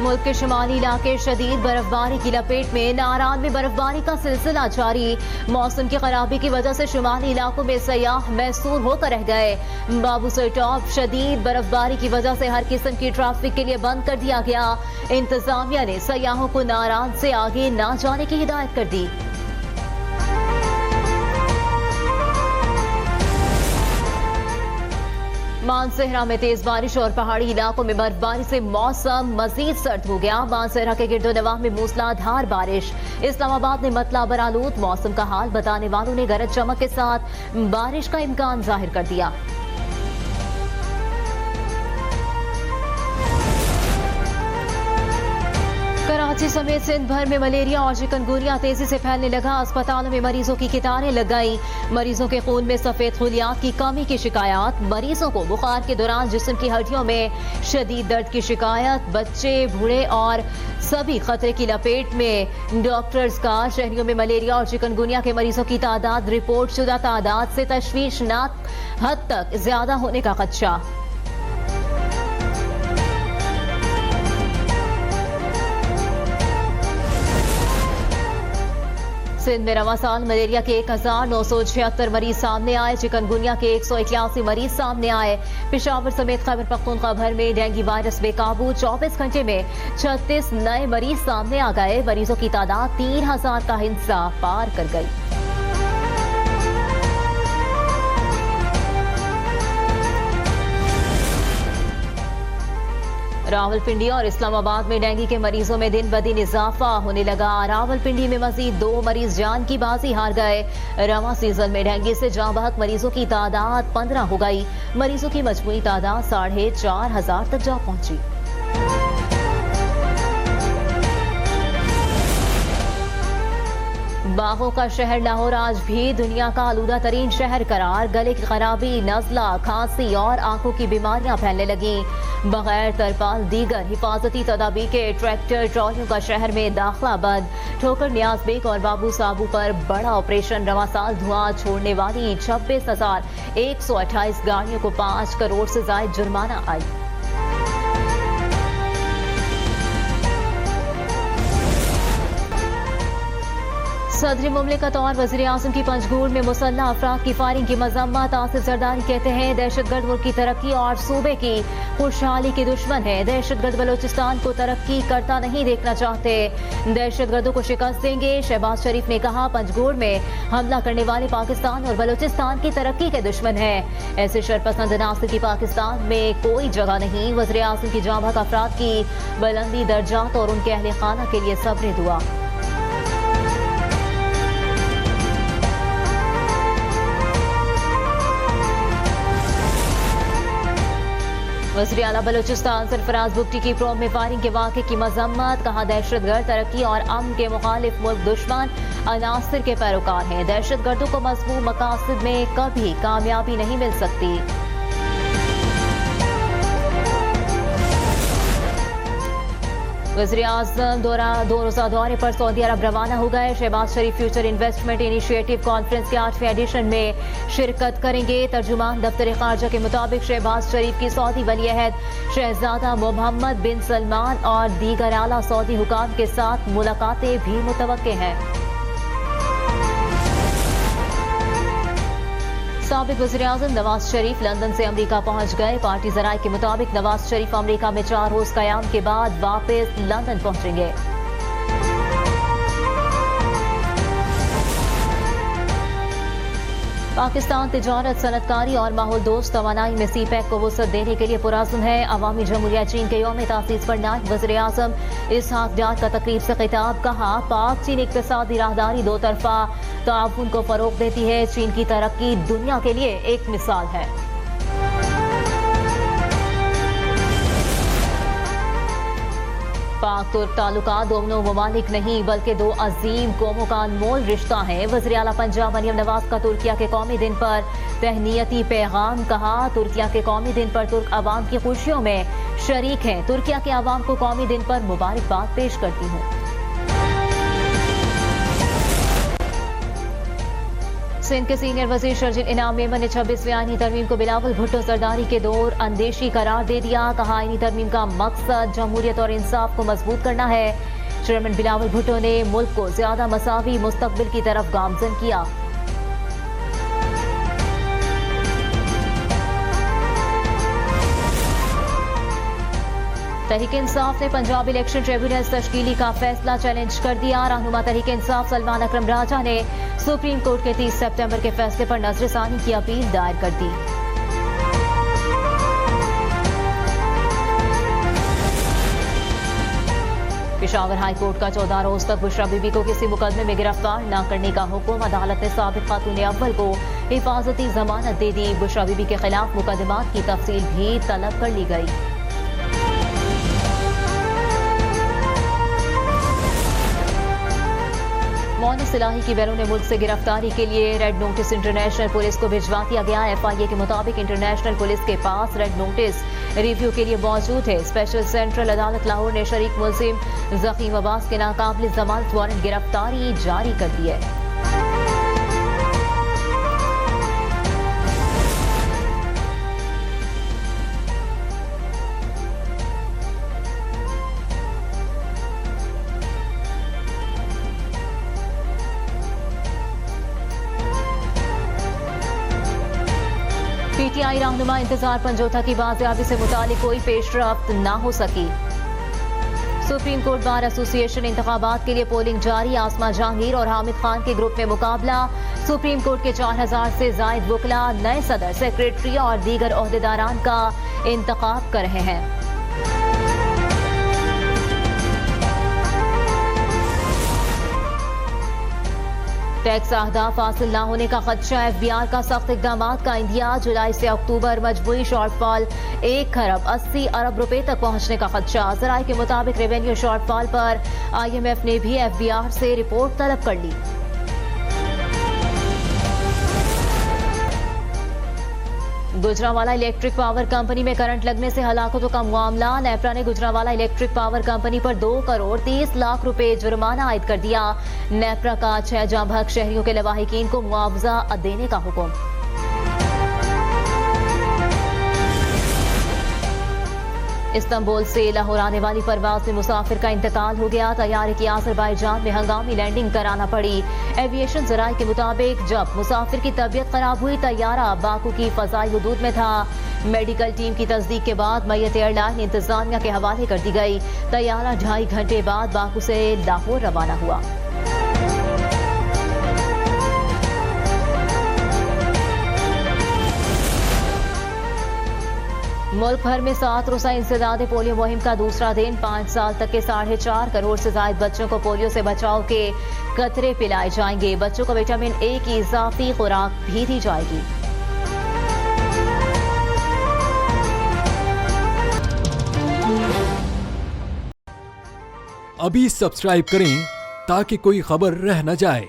मुल्क के शुमाली इलाके शदीद बर्फबारी की लपेट में। नारान में बर्फबारी का सिलसिला जारी। मौसम की खराबी की वजह से शुमाली इलाकों में सयाह महसूर होकर रह गए। बाबूसर टॉप शदीद बर्फबारी की वजह से हर किस्म की ट्रैफिक के लिए बंद कर दिया गया। इंतजामिया ने सयाहों को नारान से आगे न जाने की हिदायत कर दी। मानसेहरा में तेज बारिश और पहाड़ी इलाकों में बर्फबारी से मौसम मजीद सर्द हो गया। मानसेहरा के गिरदोनवाह में मूसलाधार बारिश। इस्लामाबाद में मतलाबर आलूद मौसम का हाल बताने वालों ने गरज चमक के साथ बारिश का इम्कान जाहिर कर दिया। कराची समेत सिंध भर में मलेरिया और चिकनगुनिया तेजी से फैलने लगा। अस्पतालों में मरीजों की कतारें लग गई। मरीजों के खून में सफेद खुलियात की कमी की शिकायत। मरीजों को बुखार के दौरान जिस्म की हड्डियों में शदीद दर्द की शिकायत। बच्चे, बूढ़े और सभी खतरे की लपेट में। डॉक्टर्स का शहरियों में मलेरिया और चिकनगुनिया के मरीजों की तादाद रिपोर्ट शुदा तादाद से तशवीशनाक हद तक ज्यादा होने का खदशा। सिंध में रवां साल मलेरिया के 1976 मरीज सामने आए। चिकनगुनिया के 181 मरीज सामने आए। पेशावर समेत खैबर पख्तूनख्वा भर में डेंगू वायरस बेकाबू। 24 घंटे में 36 नए मरीज सामने आ गए। मरीजों की तादाद 3000 का हिस्सा पार कर गई। रावलपिंडी और इस्लामाबाद में डेंगू के मरीजों में दिन ब दिन इजाफा होने लगा। रावलपिंडी में मजीद 2 मरीज जान की बाजी हार गए। रवां सीजन में डेंगू से जां बहक मरीजों की तादाद 15 हो गई। मरीजों की मजमूई तादाद 4500 तक जा पहुंची। बागों का शहर लाहौर आज भी दुनिया का आलूदा तरीन शहर करार। गले की खराबी, नजला, खांसी और आंखों की बीमारियां फैलने लगी। बगैर तरपाल दीगर हिफाजती तदाबीर के ट्रैक्टर ट्रॉलियों का शहर में दाखिला बंद। ठोकर न्याज बेग और बाबू साबू पर बड़ा ऑपरेशन। रवां साल धुआं छोड़ने वाली 26,128 गाड़ियों को 5 करोड़ से ज्यादा जुर्माना आई। सदर मुमलिकत और वज़ीर-ए-आज़म की पंजगुड़ में मुसल्लह अफराद की फायरिंग की मजम्मत। आसिफ जरदारी कहते हैं दहशतगर्द मुल्क की तरक्की और सूबे की खुशहाली के दुश्मन है। दहशतगर्द बलोचिस्तान को तरक्की करता नहीं देखना चाहते। दहशतगर्दों को शिकस्त देंगे। शहबाज शरीफ ने कहा पंजगुड़ में हमला करने वाले पाकिस्तान और बलोचिस्तान की तरक्की के दुश्मन है। ऐसे शरपसंद नासिर की पाकिस्तान में कोई जगह नहीं। वज़ीर-ए-आज़म की जाँ बहक अफराद की बुलंदी दर्जात और उनके अहले खाना के लिए सब्र दुआ। वज़ीर आला बलोचिस्तान सरफराज बुगटी की प्रोम में फायरिंग के वाक़े की मजम्मत। कहा दहशतगर्द तरक्की और अमन के मुखालिफ मुल्क दुश्मन अनासिर के पैरोकार हैं। दहशतगर्दों को मज़मूम मकासद में कभी कामयाबी नहीं मिल सकती। वज़ीर-ए-आज़म दो रोज़ा दौरे पर सऊदी अरब रवाना हो गए। शहबाज शरीफ फ्यूचर इन्वेस्टमेंट इनिशिएटिव कॉन्फ्रेंस के 8वें एडिशन में शिरकत करेंगे। तर्जुमान दफ्तर खारजा के मुताबिक शहबाज शरीफ की सऊदी वली अहद शहजादा मोहम्मद बिन सलमान और दीगर आला सऊदी हुकाम के साथ मुलाकातें भी मुतवक्के हैं। साबिक वज़ीर-ए-आज़म नवाज शरीफ लंदन से अमेरिका पहुंच गए। पार्टी ज़राए के मुताबिक नवाज शरीफ अमेरिका में 4 रोज क़याम के बाद वापस लंदन पहुंचेंगे। पाकिस्तान तिजारत, सनतकारी और माहौल दोस्त तवानाई में सी-पैक को वुसअत देने के लिए पुरअज़्म है। अवामी जमहूरिया चीन के यौम तासीस पर नायब वज़ीर-ए-आज़म इसहाक डार का तकरीब से खिताब। कहा पाक चीन इक़्तिसादी राहदारी दो तरफा ताउन को फरोग़ देती है। चीन की तरक्की दुनिया के लिए एक मिसाल है। पाक तुर्क ताल्लुकात दोनों ममालिक नहीं बल्कि 2 अजीम कौमों का अनमोल रिश्ता है। वज़ीर आला पंजाब मरियम नवाज का तुर्किया के कौमी दिन पर तहनीयती पैगाम। कहा तुर्किया के कौमी दिन पर तुर्क अवाम की खुशियों में शरीक हैं। तुर्किया के अवाम को कौमी दिन पर मुबारकबाद पेश करती हूँ। सिंध के सीनियर वजीर शर्जिल इनाम मेमन ने 26वीं आईनी तरमीम को बिलावल भुट्टो जरदारी के दौर अंदेशी करार दे दिया। कहा, आईनी तरमीम का मकसद जमहूरियत और इंसाफ को मजबूत करना है। चेयरमैन बिलावल भुट्टो ने मुल्क को ज्यादा मसावी मुस्तकबिल की तरफ गामजन किया। तहरीक इंसाफ ने पंजाब इलेक्शन ट्रिब्यूनल तश्कीली का फैसला चैलेंज कर दिया। रहनुमा तहरीक इंसाफ सलमान अकरम राजा ने सुप्रीम कोर्ट के 30 सितंबर के फैसले पर नजरसानी की अपील दायर कर दी। पेशावर हाई कोर्ट का 14 रोज तक बुशरा बीबी को किसी मुकदमे में गिरफ्तार न करने का हुक्म। अदालत ने साबिक खातून अव्वल को हिफाजती जमानत दे दी। बुशरा बीबी के खिलाफ मुकदमात की तफसील भी तलब कर ली गई। मौन सिलाही की बैरून मुल्क से गिरफ्तारी के लिए रेड नोटिस इंटरनेशनल पुलिस को भिजवा दिया गया। FIA के मुताबिक इंटरनेशनल पुलिस के पास रेड नोटिस रिव्यू के लिए मौजूद है। स्पेशल सेंट्रल अदालत लाहौर ने शरीक मुलजिम जकीम अब्बास के नाकाबिल जमानत वारंट गिरफ्तारी जारी कर दी है। PTI रहनुमा इंतजार पंजोथा की बाजियाबी से मुतालिक कोई पेशरफ्त न हो सकी। सुप्रीम कोर्ट बार एसोसिएशन इंतखाबात के लिए पोलिंग जारी। आसमा जहांगीर और हामिद खान के ग्रुप में मुकाबला। सुप्रीम कोर्ट के 4000 से जायद वकला नए सदर, सेक्रेटरी और दीगर ओहदेदारान का इंतखाब कर रहे हैं। टैक्स अहदाफ हासिल न होने का खदशा। FBR का सख्त इकदाम का इंदिया। जुलाई से अक्टूबर मजबूरी शॉर्टफॉल 1 खरब 80 अरब रुपए तक पहुंचने का खदशा। जराये के मुताबिक रेवेन्यू शॉर्टफॉल पर IMF ने भी FBR से रिपोर्ट तलब कर ली। गुजरांवाला इलेक्ट्रिक पावर कंपनी में करंट लगने से हलाकतों का मामला। नेपरा ने गुजरांवाला इलेक्ट्रिक पावर कंपनी पर 2 करोड़ 30 लाख रुपए जुर्माना आयद कर दिया। नेपरा का 6 जांबहक शहरियों के लवाहिकीन को मुआवजा देने का हुक्म। इस्तांबुल से लाहौर आने वाली परवाज में मुसाफिर का इंतकाल हो गया। तैयारे की अजरबैजान में हंगामी लैंडिंग कराना पड़ी। एविएशन जराये के मुताबिक जब मुसाफिर की तबीयत खराब हुई, तैयारा बाकू की फजाई हुदूद में था। मेडिकल टीम की तस्दीक के बाद मैयत एयरलाइन इंतजामिया के हवाले कर दी गई। तैयारा 2.5 घंटे बाद बाकू से लाहौर रवाना हुआ। मुल्क भर में 7 रोज़ा इंसदाद पोलियो मुहिम का दूसरा दिन। 5 साल तक के 4.5 करोड़ से ज्यादा बच्चों को पोलियो से बचाव के कतरे पिलाए जाएंगे। बच्चों को विटामिन A की इजाफी खुराक भी दी जाएगी। अभी सब्सक्राइब करें ताकि कोई खबर रह न जाए।